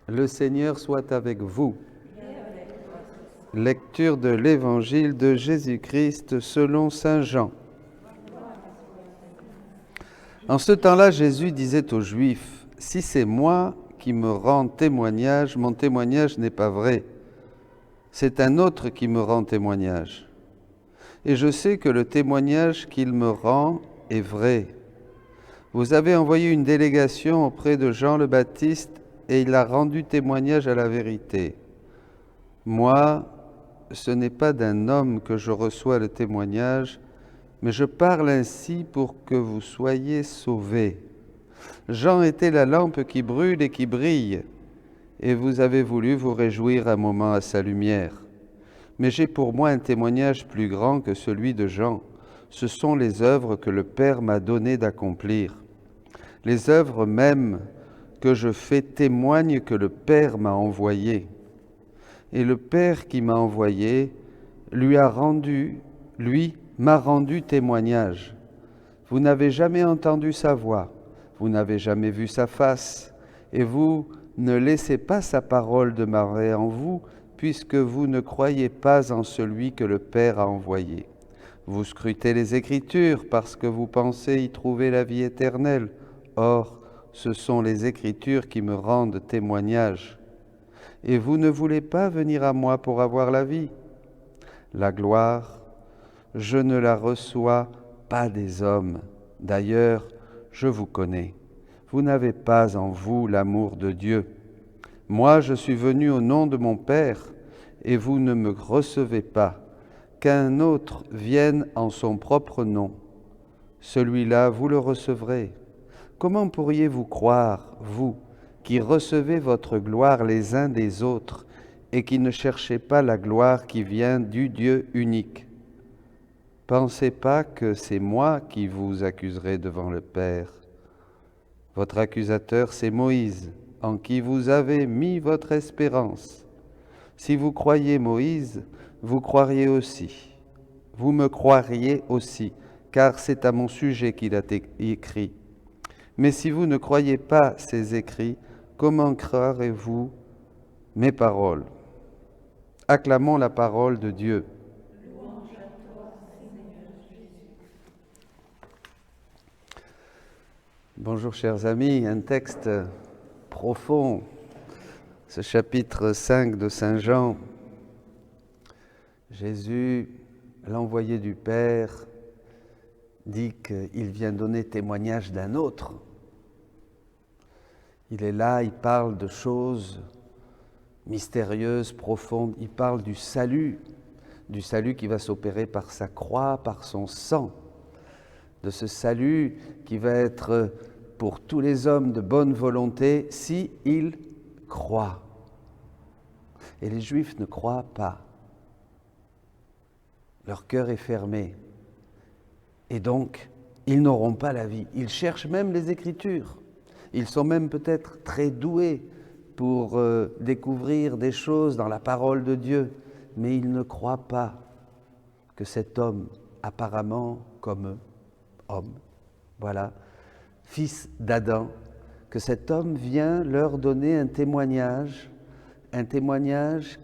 Le Seigneur soit avec vous. Lecture de l'Évangile de Jésus-Christ selon saint Jean. En ce temps-là, Jésus disait aux Juifs, « Si c'est moi qui me rends témoignage, mon témoignage n'est pas vrai. C'est un autre qui me rend témoignage. Et je sais que le témoignage qu'il me rend est vrai. Vous avez envoyé une délégation auprès de Jean le Baptiste et il a rendu témoignage à la vérité. Moi, ce n'est pas d'un homme que je reçois le témoignage, mais je parle ainsi pour que vous soyez sauvés. Jean était la lampe qui brûle et qui brille, et vous avez voulu vous réjouir un moment à sa lumière. Mais j'ai pour moi un témoignage plus grand que celui de Jean. Ce sont les œuvres que le Père m'a donné d'accomplir. Les œuvres même que je fais témoignent que le Père m'a envoyé. Et le Père qui m'a envoyé m'a rendu témoignage. Vous n'avez jamais entendu sa voix, vous n'avez jamais vu sa face, et vous ne laissez pas sa parole demeurer en vous, puisque vous ne croyez pas en celui que le Père a envoyé. Vous scrutez les Écritures parce que vous pensez y trouver la vie éternelle. Or, ce sont les Écritures qui me rendent témoignage. Et vous ne voulez pas venir à moi pour avoir la vie. La gloire, je ne la reçois pas des hommes. D'ailleurs, je vous connais. Vous n'avez pas en vous l'amour de Dieu. Moi, je suis venu au nom de mon Père, et vous ne me recevez pas. Qu'un autre vienne en son propre nom. Celui-là, vous le recevrez. Comment pourriez-vous croire, vous, qui recevez votre gloire les uns des autres, et qui ne cherchez pas la gloire qui vient du Dieu unique? Pensez pas que c'est moi qui vous accuserai devant le Père. Votre accusateur, c'est Moïse, en qui vous avez mis votre espérance. Si vous croyez Moïse, vous croiriez aussi. Vous me croiriez aussi, car c'est à mon sujet qu'il a écrit. Mais si vous ne croyez pas ces écrits, comment croirez-vous mes paroles? Acclamons la parole de Dieu. Bonjour chers amis, un texte profond, ce chapitre 5 de Saint Jean. Jésus, l'envoyé du Père, dit qu'il vient donner témoignage d'un autre. Il est là, il parle de choses mystérieuses, profondes, il parle du salut qui va s'opérer par sa croix, par son sang, de ce salut qui va être pour tous les hommes de bonne volonté si ils croient. Et les Juifs ne croient pas. Leur cœur est fermé. Et donc, ils n'auront pas la vie. Ils cherchent même les Écritures. Ils sont même peut-être très doués pour découvrir des choses dans la parole de Dieu, mais ils ne croient pas que cet homme, apparemment comme eux, homme, voilà, fils d'Adam, que cet homme vient leur donner un témoignage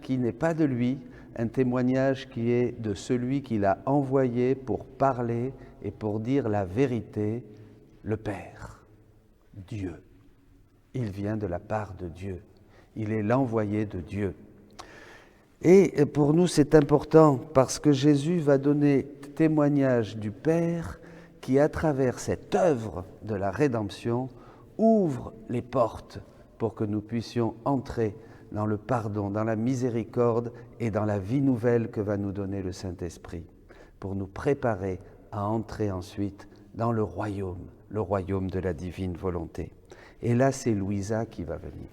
qui n'est pas de lui, un témoignage qui est de celui qu'il a envoyé pour parler et pour dire la vérité, le Père, Dieu. Il vient de la part de Dieu. Il est l'envoyé de Dieu. Et pour nous, c'est important parce que Jésus va donner témoignage du Père qui, à travers cette œuvre de la rédemption, ouvre les portes pour que nous puissions entrer dans le pardon, dans la miséricorde et dans la vie nouvelle que va nous donner le Saint-Esprit, pour nous préparer à entrer ensuite dans le royaume de la divine volonté. Et là, c'est Louisa qui va venir.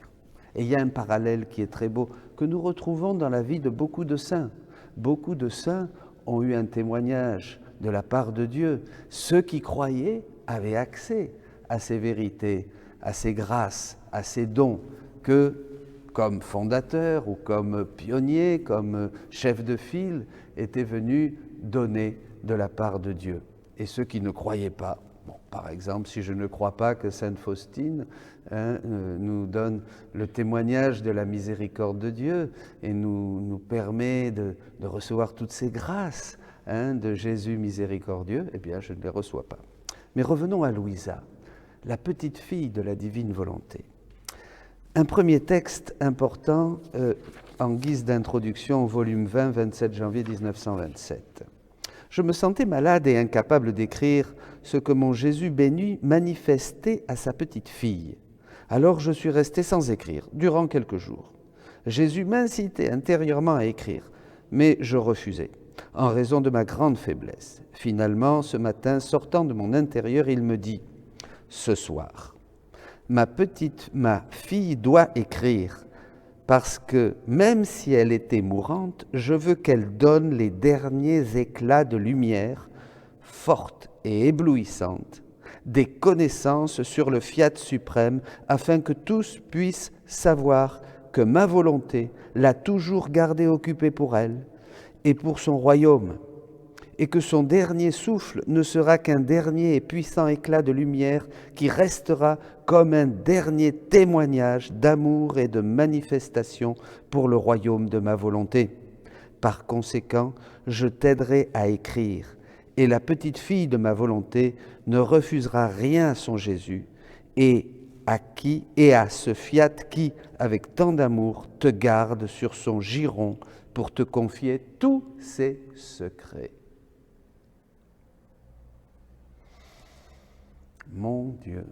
Et il y a un parallèle qui est très beau, que nous retrouvons dans la vie de beaucoup de saints. Beaucoup de saints ont eu un témoignage de la part de Dieu. Ceux qui croyaient avaient accès à ces vérités, à ces grâces, à ces dons que, comme fondateurs ou comme pionniers, comme chefs de file, étaient venus donner de la part de Dieu. Et ceux qui ne croyaient pas, par exemple, si je ne crois pas que Sainte Faustine nous donne le témoignage de la miséricorde de Dieu et nous permet de recevoir toutes ces grâces de Jésus miséricordieux, eh bien je ne les reçois pas. Mais revenons à Louisa, la petite fille de la divine volonté. Un premier texte important en guise d'introduction au volume 20, 27 janvier 1927. Je me sentais malade et incapable d'écrire ce que mon Jésus béni manifestait à sa petite fille. Alors je suis resté sans écrire durant quelques jours. Jésus m'incitait intérieurement à écrire, mais je refusais, en raison de ma grande faiblesse. Finalement, ce matin, sortant de mon intérieur, il me dit « Ce soir, ma fille doit écrire, parce que même si elle était mourante, je veux qu'elle donne les derniers éclats de lumière, forte et éblouissante, des connaissances sur le fiat suprême, afin que tous puissent savoir que ma volonté l'a toujours gardée occupée pour elle et pour son royaume, et que son dernier souffle ne sera qu'un dernier et puissant éclat de lumière qui restera comme un dernier témoignage d'amour et de manifestation pour le royaume de ma volonté. Par conséquent, je t'aiderai à écrire, et la petite fille de ma volonté ne refusera rien à son Jésus, et à ce fiat qui, avec tant d'amour, te garde sur son giron pour te confier tous ses secrets. Mon Dieu,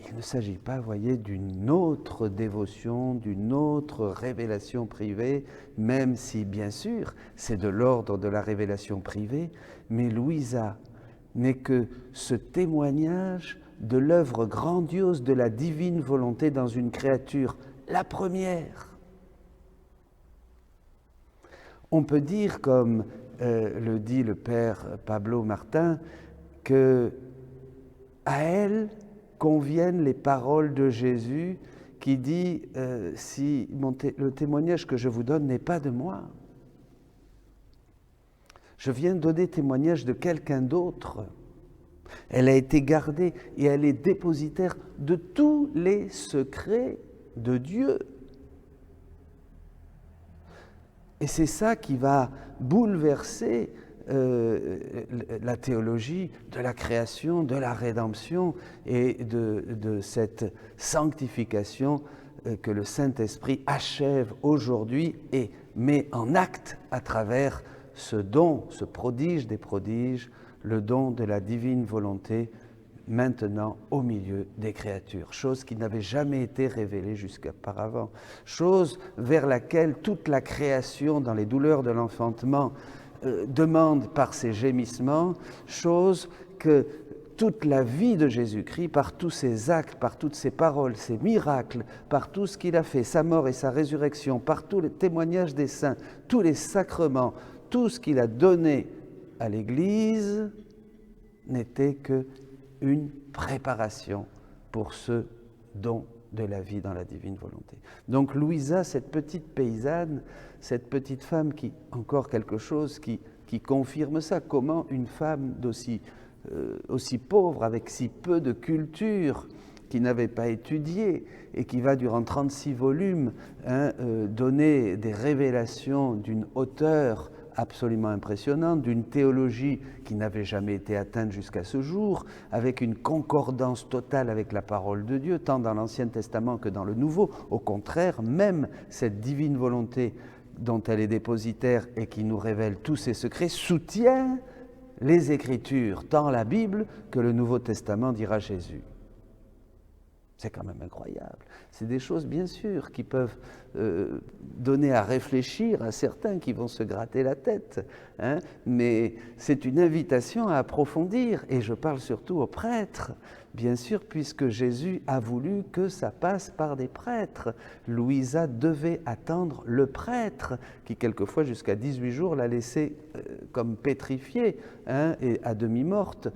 il ne s'agit pas, voyez, d'une autre dévotion, d'une autre révélation privée, même si, bien sûr, c'est de l'ordre de la révélation privée, mais Louisa n'est que ce témoignage de l'œuvre grandiose de la divine volonté dans une créature, la première. On peut dire, comme le dit le père Pablo Martin, que à elle conviennent les paroles de Jésus qui dit si le témoignage que je vous donne n'est pas de moi, je viens donner témoignage de quelqu'un d'autre. Elle a été gardée et elle est dépositaire de tous les secrets de Dieu. Et c'est ça qui va bouleverser la théologie de la création, de la rédemption et de cette sanctification que le Saint-Esprit achève aujourd'hui et met en acte à travers ce don, ce prodige des prodiges, le don de la divine volonté maintenant au milieu des créatures, chose qui n'avait jamais été révélée jusqu'auparavant, chose vers laquelle toute la création dans les douleurs de l'enfantement demande par ses gémissements, chose que toute la vie de Jésus-Christ, par tous ses actes, par toutes ses paroles, ses miracles, par tout ce qu'il a fait, sa mort et sa résurrection, par tous les témoignages des saints, tous les sacrements, tout ce qu'il a donné à l'Église n'était qu'une préparation pour ce don de la vie dans la divine volonté. Donc Louisa, cette petite paysanne, cette petite femme qui, encore quelque chose qui confirme ça, comment une femme aussi pauvre, avec si peu de culture, qui n'avait pas étudié et qui va durant 36 volumes donner des révélations d'une hauteur absolument impressionnante, d'une théologie qui n'avait jamais été atteinte jusqu'à ce jour, avec une concordance totale avec la parole de Dieu, tant dans l'Ancien Testament que dans le Nouveau. Au contraire, même cette divine volonté dont elle est dépositaire et qui nous révèle tous ses secrets, soutient les Écritures, tant la Bible que le Nouveau Testament, dira Jésus. C'est quand même incroyable. C'est des choses, bien sûr, qui peuvent donner à réfléchir à certains qui vont se gratter la tête. Mais c'est une invitation à approfondir, et je parle surtout aux prêtres, bien sûr, puisque Jésus a voulu que ça passe par des prêtres. Louisa devait attendre le prêtre, qui quelquefois, jusqu'à 18 jours, l'a laissée comme pétrifiée et à demi-morte.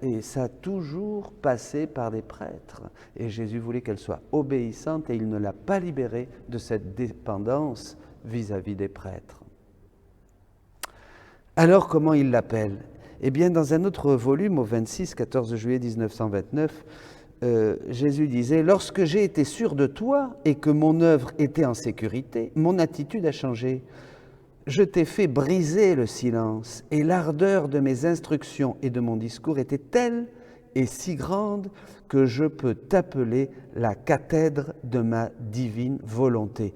Et ça a toujours passé par des prêtres. Et Jésus voulait qu'elle soit obéissante, et il ne l'a pas libérée de cette dépendance vis-à-vis des prêtres. Alors, comment il l'appelle ? Eh bien, dans un autre volume, au 26, 14 juillet 1929, Jésus disait, « Lorsque j'ai été sûr de toi et que mon œuvre était en sécurité, mon attitude a changé. Je t'ai fait briser le silence et l'ardeur de mes instructions et de mon discours était telle et si grande que je peux t'appeler la cathèdre de ma divine volonté. »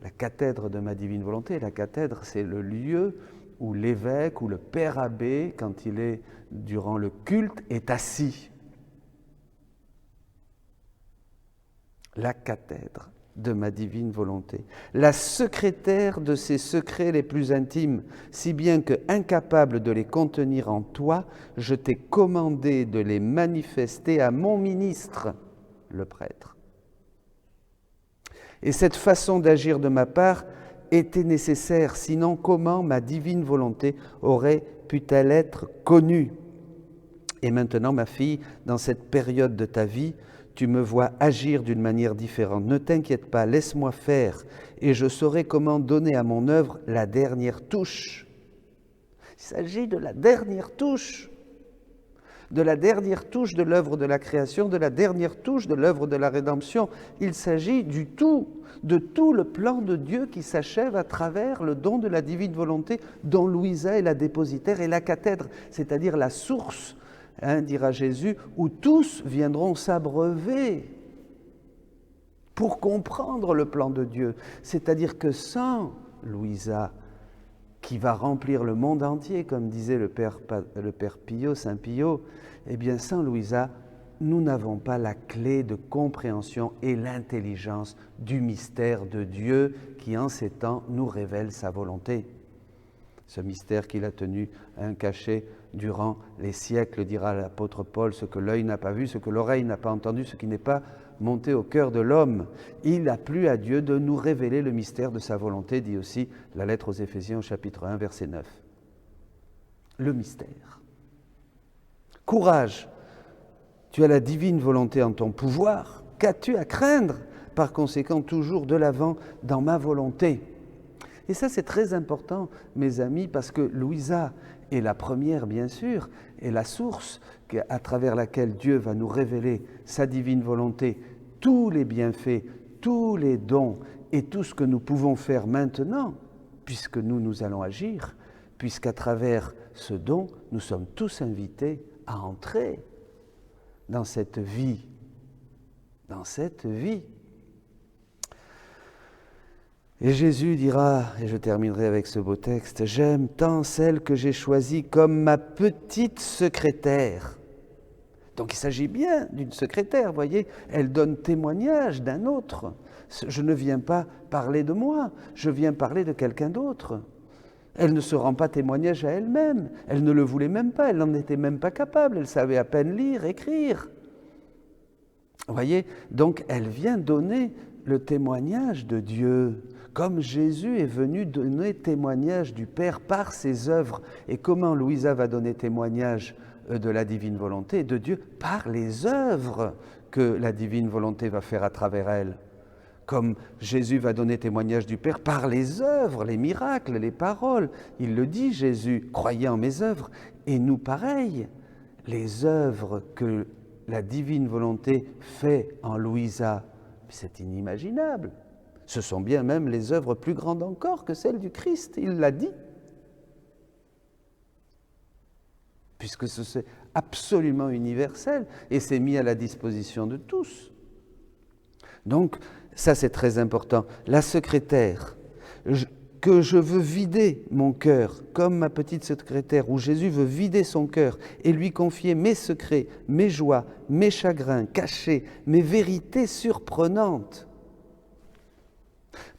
La cathèdre de ma divine volonté, la cathèdre, c'est le lieu où l'évêque ou le père abbé, quand il est durant le culte, est assis. La cathèdre de ma divine volonté, la secrétaire de ses secrets les plus intimes, si bien que, incapable de les contenir en toi, je t'ai commandé de les manifester à mon ministre, le prêtre. Et cette façon d'agir de ma part était nécessaire, sinon comment ma divine volonté aurait pu-t-elle être connue? Et maintenant, ma fille, dans cette période de ta vie, tu me vois agir d'une manière différente. Ne t'inquiète pas, laisse-moi faire et je saurai comment donner à mon œuvre la dernière touche. Il s'agit de la dernière touche, de la dernière touche de l'œuvre de la création, de la dernière touche de l'œuvre de la rédemption. Il s'agit du tout, de tout le plan de Dieu qui s'achève à travers le don de la divine volonté dont Louisa est la dépositaire et la cathèdre, c'est-à-dire la source, dira Jésus, où tous viendront s'abreuver pour comprendre le plan de Dieu. C'est-à-dire que sans Louisa, qui va remplir le monde entier, comme disait le Père Pio, Saint Pio, eh bien sans Louisa, nous n'avons pas la clé de compréhension et l'intelligence du mystère de Dieu qui, en ces temps, nous révèle sa volonté. Ce mystère qu'il a tenu caché durant les siècles, dira l'apôtre Paul, ce que l'œil n'a pas vu, ce que l'oreille n'a pas entendu, ce qui n'est pas monté au cœur de l'homme. Il a plu à Dieu de nous révéler le mystère de sa volonté, dit aussi la lettre aux Éphésiens au chapitre 1, verset 9. Le mystère. Courage, tu as la divine volonté en ton pouvoir, qu'as-tu à craindre? Par conséquent, toujours de l'avant dans ma volonté. Et ça, c'est très important, mes amis, parce que Louisa est la première, bien sûr, et la source à travers laquelle Dieu va nous révéler sa divine volonté, tous les bienfaits, tous les dons et tout ce que nous pouvons faire maintenant, puisque nous allons agir, puisqu'à travers ce don, nous sommes tous invités à entrer dans cette vie. Dans cette vie. Et Jésus dira, et je terminerai avec ce beau texte, « J'aime tant celle que j'ai choisie comme ma petite secrétaire. » Donc il s'agit bien d'une secrétaire, vous voyez, elle donne témoignage d'un autre. Je ne viens pas parler de moi, je viens parler de quelqu'un d'autre. Elle ne se rend pas témoignage à elle-même, elle ne le voulait même pas, elle n'en était même pas capable, elle savait à peine lire, écrire. Vous voyez, donc elle vient donner le témoignage de Dieu, comme Jésus est venu donner témoignage du Père par ses œuvres. Et comment Louisa va donner témoignage de la divine volonté de Dieu? Par les œuvres que la divine volonté va faire à travers elle. Comme Jésus va donner témoignage du Père par les œuvres, les miracles, les paroles. Il le dit, Jésus, croyez en mes œuvres. Et nous, pareil, les œuvres que la divine volonté fait en Louisa, c'est inimaginable. Ce sont bien même les œuvres plus grandes encore que celles du Christ, il l'a dit. Puisque c'est absolument universel et c'est mis à la disposition de tous. Donc, ça c'est très important. La secrétaire, que je veux vider mon cœur, comme ma petite secrétaire, où Jésus veut vider son cœur et lui confier mes secrets, mes joies, mes chagrins cachés, mes vérités surprenantes,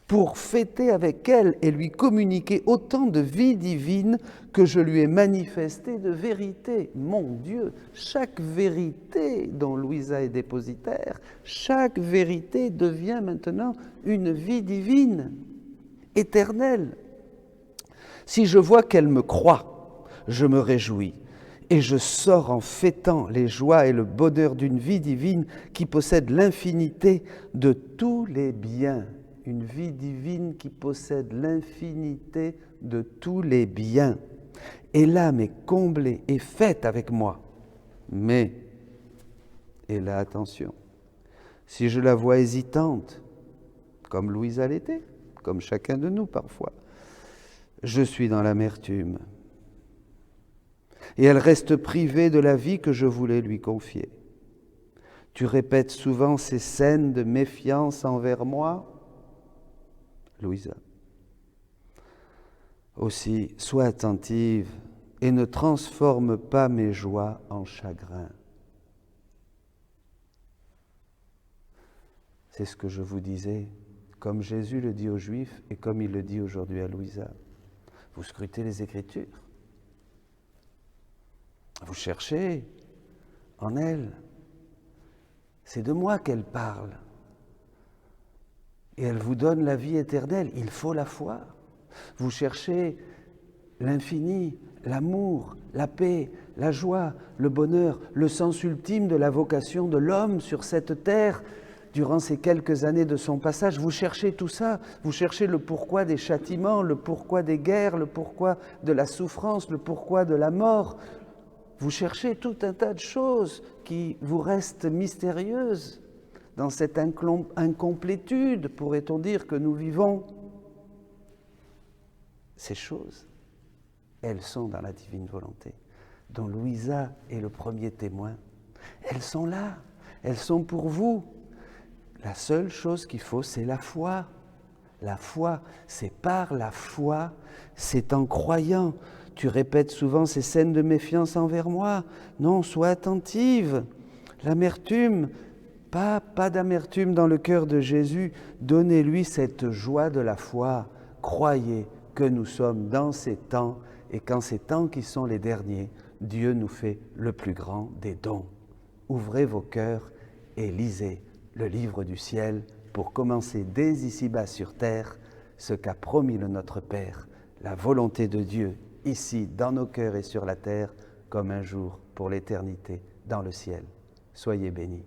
pour fêter avec elle et lui communiquer autant de vie divine que je lui ai manifesté de vérité. Mon Dieu, chaque vérité dont Louisa est dépositaire, chaque vérité devient maintenant une vie divine, éternelle. Si je vois qu'elle me croit, je me réjouis et je sors en fêtant les joies et le bonheur d'une vie divine qui possède l'infinité de tous les biens. Une vie divine qui possède l'infinité de tous les biens. Et l'âme est comblée et faite avec moi. Mais Et là, attention, si je la vois hésitante, comme Louisa l'était, comme chacun de nous parfois, je suis dans l'amertume. Et elle reste privée de la vie que je voulais lui confier. Tu répètes souvent ces scènes de méfiance envers moi, Louisa. Aussi, sois attentive et ne transforme pas mes joies en chagrin. C'est ce que je vous disais, comme Jésus le dit aux Juifs et comme il le dit aujourd'hui à Louisa. Vous scrutez les Écritures. Vous cherchez en elle. C'est de moi qu'elle parle. Et elle vous donne la vie éternelle. Il faut la foi. Vous cherchez l'infini, l'amour, la paix, la joie, le bonheur, le sens ultime de la vocation de l'homme sur cette terre. Durant ces quelques années de son passage, vous cherchez tout ça. Vous cherchez le pourquoi des châtiments, le pourquoi des guerres, le pourquoi de la souffrance, le pourquoi de la mort. Vous cherchez tout un tas de choses qui vous restent mystérieuses dans cette incomplétude, pourrait-on dire, que nous vivons. Ces choses, elles sont dans la divine volonté, dont Louisa est le premier témoin. Elles sont là, elles sont pour vous. La seule chose qu'il faut, c'est la foi. La foi, c'est par la foi, c'est en croyant. Tu répètes souvent ces scènes de méfiance envers moi. Non, sois attentive. L'amertume, pas d'amertume dans le cœur de Jésus. Donnez-lui cette joie de la foi. Croyez que nous sommes dans ces temps, et qu'en ces temps qui sont les derniers, Dieu nous fait le plus grand des dons. Ouvrez vos cœurs et lisez le livre du ciel pour commencer dès ici-bas sur terre ce qu'a promis le Notre Père, la volonté de Dieu ici dans nos cœurs et sur la terre, comme un jour pour l'éternité dans le ciel. Soyez bénis.